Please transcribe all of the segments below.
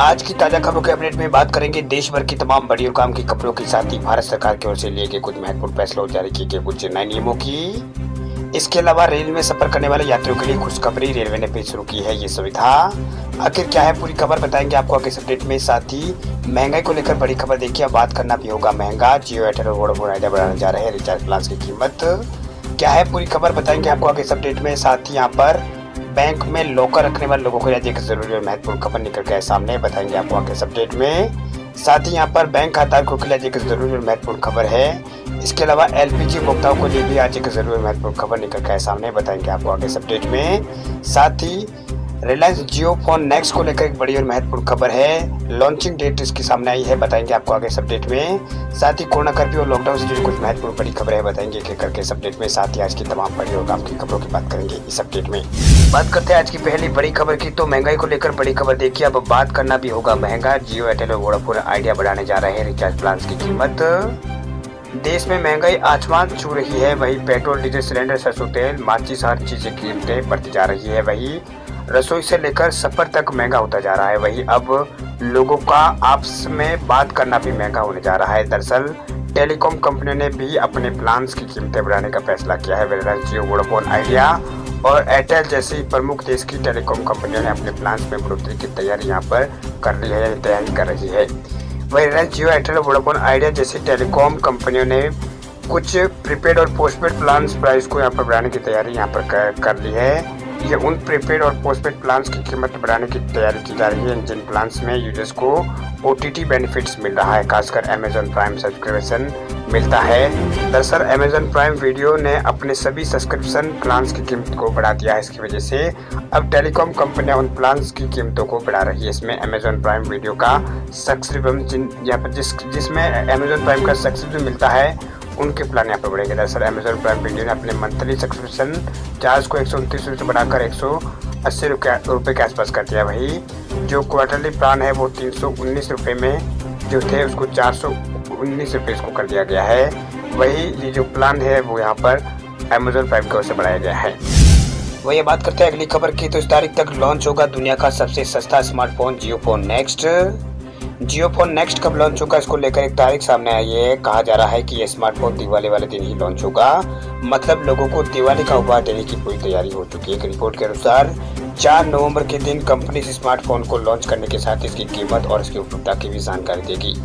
आज की ताजा खबरों के अपडेट में बात करेंगे देश भर की तमाम बड़ी और काम की खबरों के साथ ही भारत सरकार की ओर से लिए गए कुछ महत्वपूर्ण फैसलों और जारी किए गए कुछ नए नियमों की। इसके अलावा रेल में सफर करने वाले यात्रियों के लिए खुशखबरी, रेलवे ने फिर शुरू की है ये सुविधा। आखिर क्या है पूरी खबर बताएंगे आपको आगे इस अपडेट में। साथ ही महंगाई को लेकर बड़ी खबर देखिए, अब बात करना भी होगा महंगा। जियो, एयरटेल और वोडाफोन आइडिया बढ़ाने जा रहे हैं रिचार्ज प्लान की कीमत। क्या है पूरी खबर बताएंगे आपको आगे इस अपडेट में। साथ ही यहाँ पर बैंक में लॉकर रखने वाले लोगों को राज्य की जरूरी और महत्वपूर्ण खबर निकल के सामने बताएंगे आपको आगे इस अपडेट में। साथ ही यहाँ पर बैंक खाताधारकों के लिए राज्य की जरूरी और महत्वपूर्ण खबर है। इसके अलावा एलपीजी उपभोक्ताओं को लिए भी राज्य की जरूरी और महत्वपूर्ण खबर निकल के सामने बताएंगे आपको आगे इस अपडेट में। साथ ही रिलायंस जियो फोन नेक्स्ट को लेकर एक बड़ी और महत्वपूर्ण खबर है। लॉन्चिंग डेट इसकी सामने आई है, बताएंगे आपको आगे इस अपडेट में। साथ ही कोरोना कर्फ्यू और लॉकडाउन से जुड़ी कुछ महत्वपूर्ण बड़ी खबरें हैं, बताएंगे एक एक करके इस अपडेट में। साथ ही आज की तमाम बड़ी और काम की खबरों की बात करेंगे इस अपडेट में। बात करते हैं आज की पहली बड़ी खबर की, तो महंगाई को लेकर बड़ी खबर देखिए, अब बात करना भी होगा महंगा। जियो, एयरटेल और वोडाफोन आइडिया बढ़ाने जा रहे हैं रिचार्ज प्लान की कीमत। देश में महंगाई आसमान छू रही है, वही पेट्रोल, डीजल, सिलेंडर, सरसों तेल, माचिस, हर चीज की कीमतें बढ़ती जा रही है। वही रसोई से लेकर सफर तक महंगा होता जा रहा है। वही अब लोगों का आपस में बात करना भी महंगा होने जा रहा है। दरअसल टेलीकॉम कंपनियों ने भी अपने प्लान्स की कीमतें बढ़ाने का फैसला किया है। रिलायंस जियो, वोडाफोन आइडिया और एयरटेल जैसी प्रमुख देश की टेलीकॉम कंपनियों ने अपने प्लान्स में बढ़ोतरी की तैयारी यहाँ पर कर ली है, तैयारी कर रही है। वही रिलायंस जियो, एयरटेल और वोडाफोन आइडिया जैसी टेलीकॉम कंपनियों ने कुछ प्रीपेड और पोस्टपेड प्लान्स प्राइस को यहाँ पर बढ़ाने की तैयारी यहाँ पर कर ली है। ये उन प्रीपेड और पोस्टपेड प्लान्स की कीमत बढ़ाने की तैयारी की जा रही है जिन प्लान्स में यूजर्स को ओटीटी बेनिफिट्स मिल रहा है, खासकर अमेजॉन प्राइम सब्सक्रिप्शन मिलता है। दरअसल अमेजॉन प्राइम वीडियो ने अपने सभी सब्सक्रिप्शन प्लान्स की कीमत को बढ़ा दिया है। इसकी वजह से अब टेलीकॉम कंपनियां उन प्लान्स की कीमतों को बढ़ा रही है। इसमें अमेजॉन प्राइम वीडियो का सब्सक्रिप्शन यहाँ पर जिसमें अमेजॉन प्राइम का सब्सक्रिप्शन मिलता है उनके प्लान यहाँ पर बढ़ेंगे। दरअसल अमेजॉन प्राइम वीडियो ने अपने मंथली सब्सक्रिप्शन चार्ज को 129 रुपये से बढ़ाकर 180 रुपये के आसपास कर दिया। वही जो क्वार्टरली प्लान है वो 319 रुपये में जो थे उसको 419 रुपये इसको कर दिया गया है। वही ये जो प्लान है वो यहाँ पर अमेजॉन प्राइम की ओर से बढ़ाया गया है। वही बात करते हैं अगली खबर की, तो इस तारीख तक लॉन्च होगा दुनिया का सबसे सस्ता स्मार्टफोन जियो फोन नेक्स्ट। जियो फोन नेक्स्ट कब लॉन्च होगा, इसको लेकर एक तारीख सामने आई है। कहा जा रहा है कि यह स्मार्टफोन दिवाली वाले दिन ही लॉन्च होगा, मतलब लोगों को दिवाली का उपहार देने की पूरी तैयारी हो चुकी है। एक रिपोर्ट के अनुसार 4 नवंबर के दिन कंपनी इस स्मार्टफोन को लॉन्च करने के साथ इसकी कीमत और इसकी उपलब्धता की भी जानकारी देगी।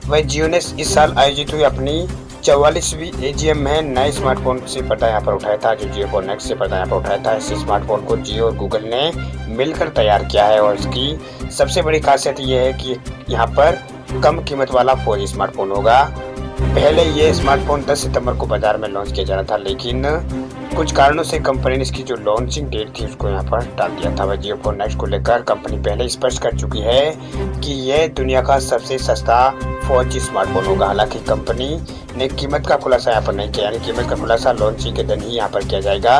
वही जियो ने इस साल आयोजित हुई अपनी 44वीं एजीएम में नए स्मार्टफोन से पर्दा यहाँ पर उठाया था, जो जियो फोन नेक्स्ट से पर्दा यहाँ पर उठाया था। इस स्मार्टफोन को जियो और गूगल ने मिलकर तैयार किया है और इसकी सबसे बड़ी खासियत ये है कि यहाँ पर कम कीमत वाला 4G स्मार्टफोन होगा। पहले ये स्मार्टफोन 10 सितंबर को बाजार में लॉन्च किया जाना था, लेकिन कुछ कारणों से कंपनी ने इसकी जो लॉन्चिंग डेट थी उसको यहाँ पर टाल दिया था। वह जियो फोन नेक्स्ट को लेकर कंपनी पहले स्पष्ट कर चुकी है कि यह दुनिया का सबसे सस्ता 4G स्मार्टफोन होगा। हालांकि कंपनी ने कीमत का खुलासा यहाँ पर नहीं किया, यानी कीमत का खुलासा लॉन्चिंग के दिन ही यहाँ पर किया जाएगा।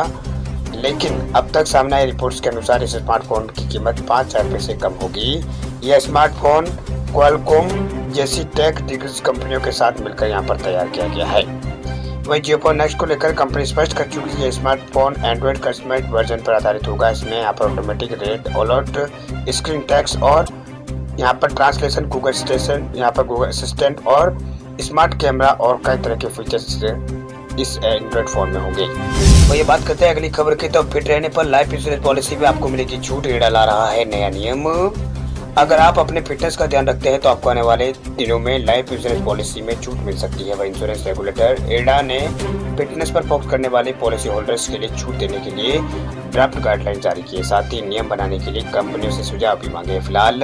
लेकिन अब तक सामने आई रिपोर्ट्स के अनुसार इस स्मार्टफोन की कीमत 5,000 रुपये से कम होगी। यह स्मार्टफोन क्वालकॉम जैसी टेक दिग्गज कंपनियों के साथ मिलकर यहाँ पर तैयार किया गया है। वही जियो फोन नेक्स्ट को लेकर कंपनी स्पष्ट कर चुकी है, स्मार्टफोन एंड्रॉइड कस्टमाइज्ड वर्जन पर आधारित होगा। इसमें यहाँ पर automatic red alert, screen text और यहाँ पर ट्रांसलेशन, गूगल स्टेशन, यहाँ पर गूगल असिस्टेंट और स्मार्ट कैमरा और कई तरह के फीचर्स इस एंड्रॉइड फोन में होंगे। तो ये बात करते हैं अगली खबर की, तो फिट रहने पर लाइफ इंश्योरेंस पॉलिसी में आपको मिलेगी छूट। एडा ला रहा है नया नियम। अगर आप अपने फिटनेस का ध्यान रखते हैं तो आपको आने वाले दिनों में लाइफ इंश्योरेंस पॉलिसी में छूट मिल सकती है। वह इंश्योरेंस रेगुलेटर एडा ने फिटनेस पर फोकस करने वाले पॉलिसी होल्डर्स के लिए छूट देने के लिए ड्राफ्ट गाइडलाइन जारी की है। साथ ही नियम बनाने के लिए कंपनियों से सुझाव भी मांगे। फिलहाल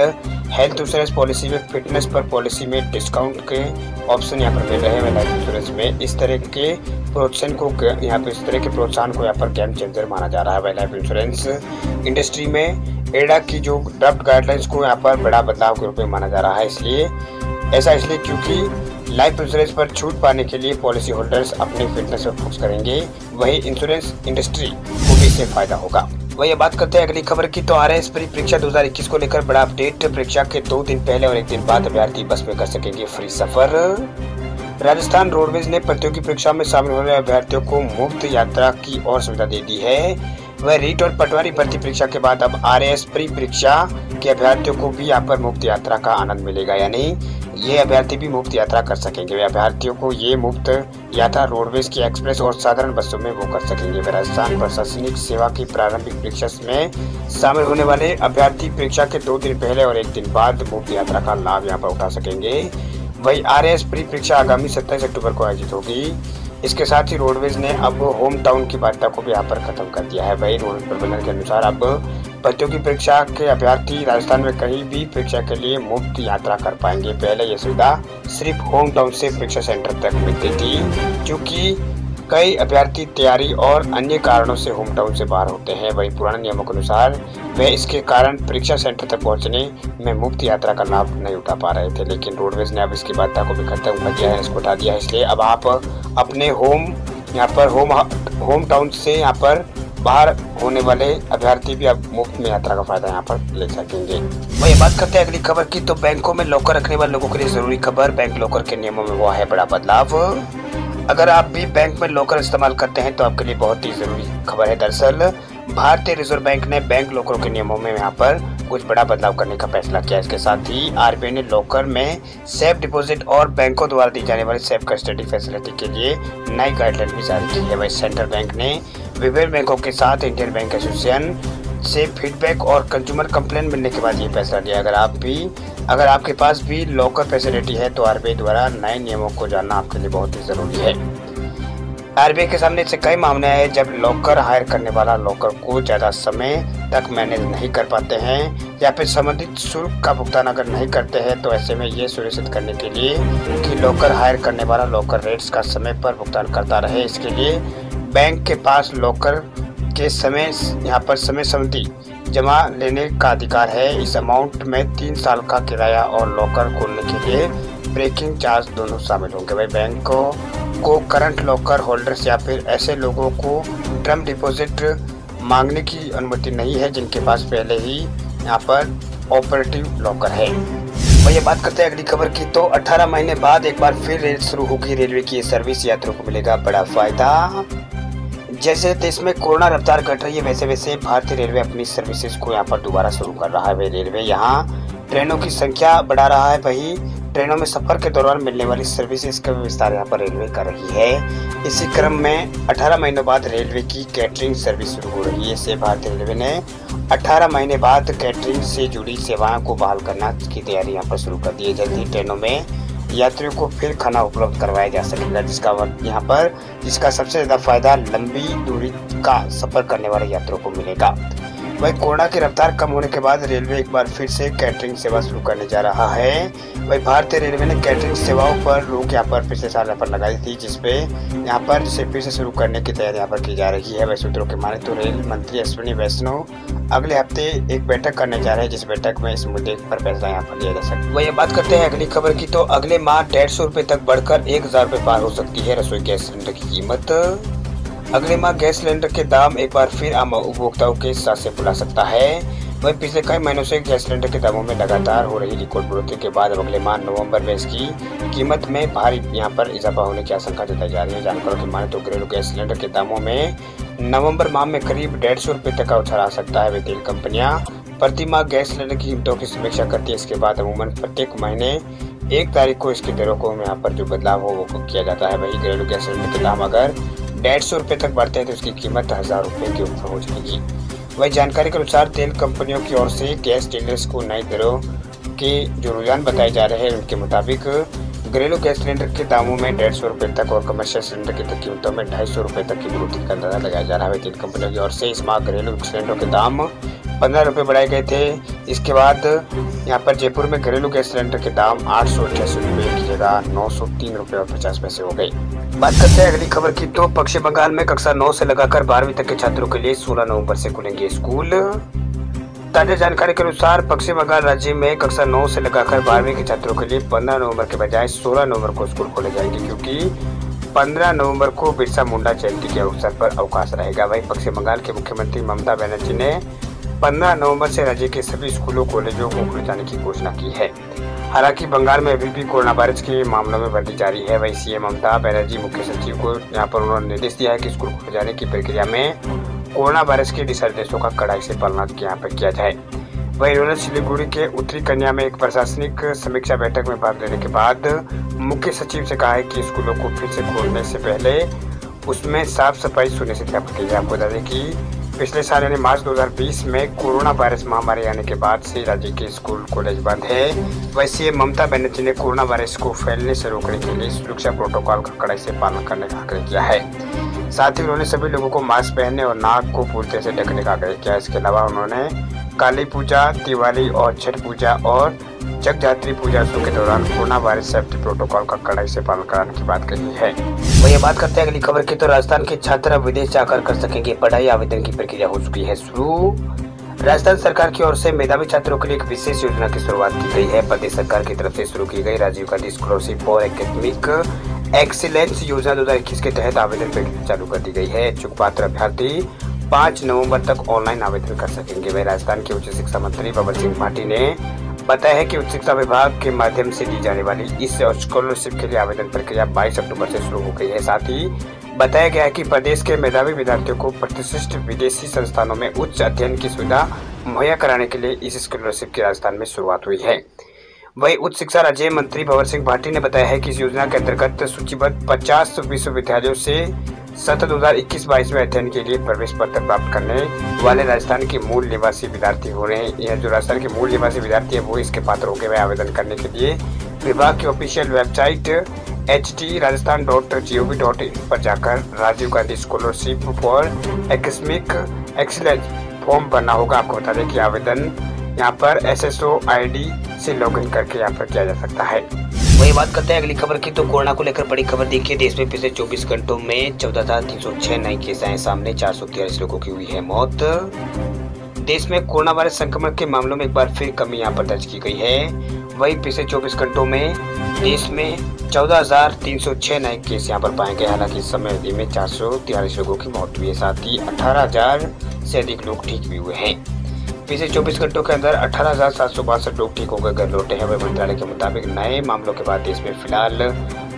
हेल्थ इंश्योरेंस पॉलिसी में फिटनेस पर पॉलिसी में डिस्काउंट के ऑप्शन यहाँ पर मिल रहे हैं। लाइफ इंश्योरेंस में इस तरह के प्रोत्साहन को यहाँ पर गेम चेंजर माना जा रहा है। लाइफ इंश्योरेंस इंडस्ट्री में एडा की जो ड्राफ्ट गाइडलाइंस को यहाँ पर बड़ा बदलाव के रूप में माना जा रहा है। इसलिए क्योंकि लाइफ इंश्योरेंस पर छूट पाने के लिए पॉलिसी होल्डर्स अपनी फिटनेस पर फोकस करेंगे, वही इंश्योरेंस इंडस्ट्री को भी इससे फायदा होगा। वही बात करते हैं अगली खबर की, तो RS प्री परीक्षा 2021 को लेकर बड़ा अपडेट। परीक्षा के 2 दिन पहले और 1 दिन बाद अभ्यर्थी बस में कर सकेंगे फ्री सफर। राजस्थान रोडवेज ने प्रतियोगी परीक्षा में शामिल होने वाले अभ्यर्थियों को मुफ्त यात्रा की और सुविधा दे दी है। वह रीट और पटवारी भर्ती परीक्षा के बाद अब RAS प्री परीक्षा के अभ्यर्थियों को भी यहाँ पर मुफ्त यात्रा का आनंद मिलेगा, यानी ये अभ्यर्थी भी मुफ्त यात्रा कर सकेंगे। वे अभ्यर्थियों को ये मुफ्त यात्रा रोडवेज की एक्सप्रेस और साधारण बसों में वो कर सकेंगे। वे राजस्थान प्रशासनिक सेवा की प्रारंभिक परीक्षा में शामिल होने वाले अभ्यर्थी परीक्षा के 2 दिन पहले और 1 दिन बाद मुफ्त यात्रा का लाभ यहाँ पर उठा सकेंगे। वही RAS प्री परीक्षा आगामी 27 अक्टूबर को आयोजित होगी। इसके साथ ही रोडवेज ने अब होम टाउन की बाध्यता को भी यहाँ पर खत्म कर दिया है। वही रोडवेज प्रबंधन के अनुसार अब प्रतियोगी परीक्षा के अभ्यर्थी राजस्थान में कहीं भी परीक्षा के लिए मुफ्त यात्रा कर पाएंगे। पहले यह सुविधा सिर्फ होम टाउन से परीक्षा सेंटर तक मिलती थी, क्योंकि कई अभ्यर्थी तैयारी और अन्य कारणों से होम टाउन से बाहर होते हैं। वही पुराने नियमों के अनुसार वे इसके कारण परीक्षा सेंटर तक पहुंचने में मुफ्त यात्रा का लाभ नहीं उठा पा रहे थे, लेकिन रोडवेज ने अब इसकी बाध्यता को भी खत्म कर दिया है, इसको हटा दिया है। इसलिए अब आप अपने होम टाउन से यहाँ पर बाहर होने वाले अभ्यर्थी भी अब मुफ्त में यात्रा का फायदा यहाँ पर ले सकेंगे। वही बात करते हैं अगली खबर की, तो बैंकों में लॉकर रखने वाले लोगों के लिए जरूरी खबर। बैंक लॉकर के नियमों में हुआ है बड़ा बदलाव। अगर आप भी बैंक में लॉकर इस्तेमाल करते हैं तो आपके लिए बहुत ही जरूरी खबर है। दरअसल भारतीय रिजर्व बैंक ने बैंक लॉकरों के नियमों में यहाँ पर कुछ बड़ा बदलाव करने का फैसला किया। इसके साथ ही RBI ने लॉकर में सेफ डिपॉजिट और बैंकों द्वारा दी जाने वाली सेफ कस्टडी फैसिलिटी के लिए नई गाइडलाइन भी जारी की है। वही सेंट्रल बैंक ने विभिन्न बैंकों के साथ इंडियन बैंक एसोसिएशन से फीडबैक और कंज्यूमर कंप्लेंट मिलने के बाद ये फैसला लिया। अगर आपके पास भी लॉकर फैसिलिटी है तो RBI द्वारा नए नियमों को जानना आपके लिए बहुत ही जरूरी है। RBI के सामने से कई मामले हैं जब लॉकर हायर करने वाला लॉकर को ज्यादा समय तक मैनेज नहीं कर पाते हैं या फिर संबंधित शुल्क का भुगतान अगर नहीं करते हैं, तो ऐसे में ये सुनिश्चित करने के लिए कि लॉकर हायर करने वाला लॉकर रेट्स का समय पर भुगतान करता रहे, इसके लिए बैंक के पास लॉकर के समय यहाँ पर समय सम्मति जमा लेने का अधिकार है। इस अमाउंट में 3 साल का किराया और लॉकर खोलने के लिए ब्रेकिंग चार्ज दोनों शामिल होंगे। वही बैंकों को करंट लॉकर होल्डर्स या फिर ऐसे लोगों को टर्म डिपॉजिट मांगने की अनुमति नहीं है जिनके पास पहले ही यहाँ पर ऑपरेटिव लॉकर है। वही बात करते हैं अगली खबर की, तो 18 महीने बाद एक बार फिर रेल शुरू होगी। रेलवे की ये सर्विस यात्रियों को मिलेगा बड़ा फायदा। जैसे देश में कोरोना रफ्तार घट रही है, वैसे वैसे भारतीय रेलवे अपनी सर्विसेज को यहाँ पर दोबारा शुरू कर रहा है। रेलवे यहाँ ट्रेनों की संख्या बढ़ा रहा है, वही ट्रेनों में सफर के दौरान मिलने वाली सर्विसेज का विस्तार यहाँ पर रेलवे कर रही है। इसी क्रम में 18 महीनों बाद रेलवे की कैटरिंग सर्विस शुरू हो रही है। इससे भारतीय रेलवे ने 18 महीने बाद कैटरिंग से जुड़ी सेवाओं को बहाल करना की तैयारी यहाँ पर शुरू कर दी है। जल्द ही ट्रेनों में यात्रियों को फिर खाना उपलब्ध करवाया जा सकेगा, जिसका सबसे ज्यादा फायदा लंबी दूरी का सफर करने वाले यात्रियों को मिलेगा। वही कोरोना की रफ्तार कम होने के बाद रेलवे एक बार फिर से कैटरिंग सेवा शुरू करने जा रहा है। वही भारतीय रेलवे ने कैटरिंग सेवाओं पर रोक यहाँ पर पिछले साल पर लगाई थी, जिसे फिर से शुरू करने की तैयारी यहाँ पर की जा रही है। वही सूत्रों के माने तो रेल मंत्री अश्विनी वैष्णव अगले हफ्ते एक बैठक करने जा रहे हैं, जिस बैठक में इस मुद्दे पर फैसला यहाँ पर लिया जा सकता है। वही बात करते हैं अगली खबर की, तो अगले माह 150 रुपए तक बढ़कर 1000 रुपए पार हो सकती है रसोई गैस सिलेंडर की कीमत। अगले माह गैस सिलेंडर के दाम एक बार फिर आम उपभोक्ताओं के साथ से बुला सकता है। वहीं पिछले कई महीनों से गैस सिलेंडर के दामों में लगातार हो रही रिकॉर्ड बढ़ोतरी के बाद अगले माह नवंबर में इसकी कीमत में भारी यहाँ पर इजाफा होने की आशंका जताई जा रही है। जानकारों की माने तो घरेलू गैस सिलेंडर के दामों में नवंबर माह में करीब 150 रुपए तक का उछाल आ सकता है। वे तेल कंपनियां प्रति माह गैस सिलेंडर की कीमतों की समीक्षा करती है। इसके बाद अमूमन प्रत्येक महीने 1 तारीख को इसकी दरों को यहाँ पर जो बदलाव हो वो किया जाता है। वही घरेलू गैस सिलेंडर के दाम अगर 150 रुपए तक बढ़ते हैं तो उसकी कीमत 1000 रुपए के ऊपर हो जाएगी। वही जानकारी के अनुसार तेल कंपनियों की ओर से गैस डीलर्स को नई दरों के जो रुझान बताए जा रहे हैं उनके मुताबिक घरेलू गैस सिलेंडर के दामों में 150 रुपए तक और कमर्शियल सिलेंडर की कीमतों में 250 रुपए तक की बढ़ोतरी का अंदाजा लगाया जा रहा है। तेल कंपनियों की ओर से इस माह घरेलू सिलेंडरों के दाम 15 रुपए बढ़ाए गए थे। इसके बाद यहाँ पर जयपुर में घरेलू गैस सिलेंडर के दाम 888 रुपए की जगह 903 रुपए और 50 पैसे हो गए। बात करते हैं अगली खबर की, तो पश्चिम बंगाल में कक्षा 9 से लगाकर 12वीं तक के छात्रों के लिए 16 नवंबर से खुलेंगे स्कूल। ताजा जानकारी के अनुसार पश्चिम बंगाल राज्य में कक्षा 9 से लगाकर 12वीं के छात्रों के लिए 15 नवंबर के बजाय 16 नवंबर को स्कूल खोले जाएंगे, क्योंकि 15 नवंबर को बिरसा मुंडा जयंती के अवसर पर अवकाश रहेगा। वहीं पश्चिम बंगाल के मुख्यमंत्री ममता बनर्जी ने 15 नवंबर से राज्य के सभी स्कूलों कॉलेजों को खोले जाने की घोषणा की है। हालांकि बंगाल में अभी भी कोरोना वायरस के मामलों में वृद्धि जारी है। वहीं सीएम ममता बनर्जी मुख्य सचिव को यहाँ पर उन्होंने निर्देश दिया है कि स्कूल खोले जाने की प्रक्रिया में कोरोना वायरस के दिशा निर्देशों का कड़ाई से पालना यहाँ पर किया जाए। वहीं उन्होंने सिलीगुड़ी के उत्तरी कन्या में एक प्रशासनिक समीक्षा बैठक में भाग लेने के बाद मुख्य सचिव से कहा है कि स्कूलों को फिर से खोलने से पहले उसमें साफ सफाई सुनिश्चित की जाए। आपको बता दें कि पिछले साल यानी मार्च 2020 में कोरोना वायरस महामारी आने के बाद से राज्य के स्कूल कॉलेज बंद है। वैसे ममता बनर्जी ने कोरोना वायरस को फैलने से रोकने के लिए सुरक्षा प्रोटोकॉल का कड़ाई से पालन करने का आग्रह किया है। साथ ही उन्होंने सभी लोगों को मास्क पहनने और नाक को पूरी तरह से ढकने का आग्रह किया। इसके अलावा उन्होंने काली पूजा, दिवाली और छठ पूजा और जगजात्री पूजा के दौरान कोरोना वायरस सेफ्टी प्रोटोकॉल का कड़ाई से पालन कराने की बात कही है। वही बात करते हैं अगली खबर की, तो राजस्थान के छात्र अब विदेश जाकर कर सकेंगे पढ़ाई। आवेदन की प्रक्रिया हो चुकी है शुरू। राजस्थान सरकार की ओर से मेधावी छात्रों के लिए एक विशेष योजना की शुरुआत की गई है। प्रदेश सरकार की तरफ से शुरू की गई Rajiv Gandhi scholarship for academic excellence योजना 2021 के तहत आवेदन प्रक्रिया चालू कर दी गई है। इच्छुक पात्र अभ्यर्थी 5 नवंबर तक ऑनलाइन आवेदन कर सकेंगे। वह राजस्थान के उच्च शिक्षा मंत्री भंवर सिंह भाटी ने बताया है कि उच्च शिक्षा विभाग के माध्यम से दी जाने वाली इस स्कॉलरशिप के लिए आवेदन प्रक्रिया 22 अक्टूबर से शुरू हो गई है। साथ ही बताया गया है कि प्रदेश के मेधावी विद्यार्थियों को प्रतिष्ठित विदेशी संस्थानों में उच्च अध्ययन की सुविधा मुहैया कराने के लिए इस स्कॉलरशिप की राजस्थान में शुरुआत हुई है। वही उच्च शिक्षा राज्य मंत्री भंवर सिंह भाटी ने बताया है कि इस योजना के अंतर्गत सूचीबद्ध 50 विश्वविद्यालयों से सत्र 2021-22 में अध्ययन के लिए प्रवेश पत्र प्राप्त करने वाले राजस्थान के मूल निवासी विद्यार्थी हो रहे हैं। यह जो राजस्थान के मूल निवासी विद्यार्थी है वो इसके पात्र हो गए। आवेदन करने के लिए विभाग की ऑफिशियल वेबसाइट ht.rajasthan.gov.in पर जाकर Rajiv Gandhi scholarship for academic excellence form भरना होगा। आपको बता दें कि आवेदन यहाँ पर SSO ID से लॉगिन करके यहाँ पर किया जा सकता है। वही बात करते हैं अगली खबर की, तो कोरोना को लेकर बड़ी खबर देखिए। देश में पिछले 24 घंटों में 14,306 नए केस आए सामने, 443 लोगों की हुई है मौत। देश में कोरोना वायरस संक्रमण के मामलों में एक बार फिर कमी यहाँ पर दर्ज की गई है। वही पिछले 24 घंटों में देश में 14,306 नए केस यहाँ पर पाए गए। हालांकि इस समय अवधि में 443 लोगों की मौत हुई है। साथ ही 18,000 से अधिक लोग ठीक भी हुए हैं। पिछले 24 घंटों के अंदर 18,762 लोग ठीक होकर घर लौटे हैं। वह मंत्रालय के मुताबिक नए मामलों के बाद देश में फिलहाल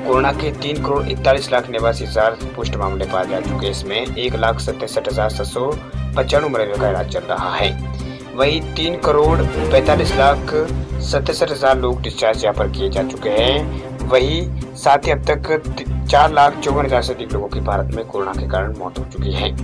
कोरोना के 3,41,89,000 पुष्ट मामले पाए जा चुके हैं। इसमें 1,67,795 मरीजों का इलाज चल रहा है। वही 3,45,67,000 लोग डिस्चार्ज यहाँ पर किए जा चुके हैं। वही साथ ही अब तक 4,54,000 से अधिक लोगों की भारत में कोरोना के कारण मौत हो चुकी है।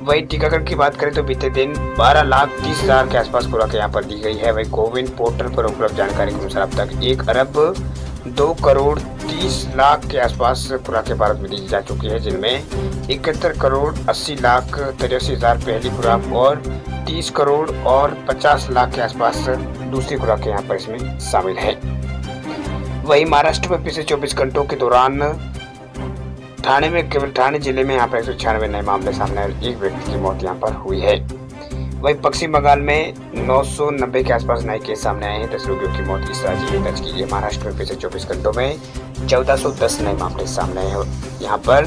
वही टीकाकरण की बात करें तो बीते दिन 12,30,000 के आसपास खुराक यहाँ पर दी गई है। वही कोविन पोर्टल पर उपलब्ध जानकारी के अनुसार अब तक 1,02,30,00,000 के आसपास खुराकें भारत में दी जा चुकी है, जिनमें 71,80,83,000 पहली खुराक और 30,50,00,000 के आसपास दूसरी खुराकें यहाँ पर इसमें शामिल है। वही महाराष्ट्र में पिछले 24 घंटों के दौरान केवल ठाणे जिले में यहाँ पर 196 नए मामले सामने आए। एक व्यक्ति की मौत यहाँ पर हुई है। वही पश्चिम बंगाल में 990 के आसपास नए केस सामने आए हैं। 10 रोगियों की मौत इस राज्य में दर्ज की गई। महाराष्ट्र में पिछले 24 घंटों में 1410 नए मामले सामने आए हैं। यहाँ पर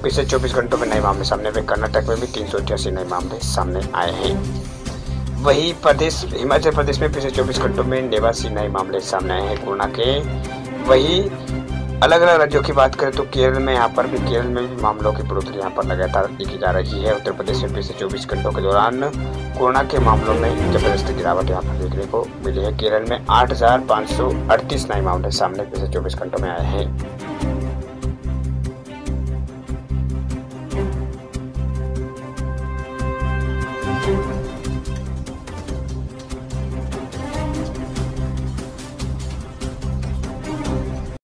पिछले 24 घंटों में नए मामले सामने आए। कर्नाटक में भी 388 नए मामले सामने आए हैं। वही हिमाचल प्रदेश में पिछले 24 घंटों में 89 नए मामले सामने आए हैं कोरोना के। वही अलग अलग राज्यों की बात करें तो केरल में भी मामलों की बढ़ोतरी यहाँ पर लगातार देखी जा रही है। उत्तर प्रदेश में पिछले 24 घंटों के दौरान कोरोना के मामलों में जबरदस्त गिरावट यहाँ पर देखने को मिली है। केरल में 8,538 नए मामले सामने पिछले 24 घंटों में आए हैं।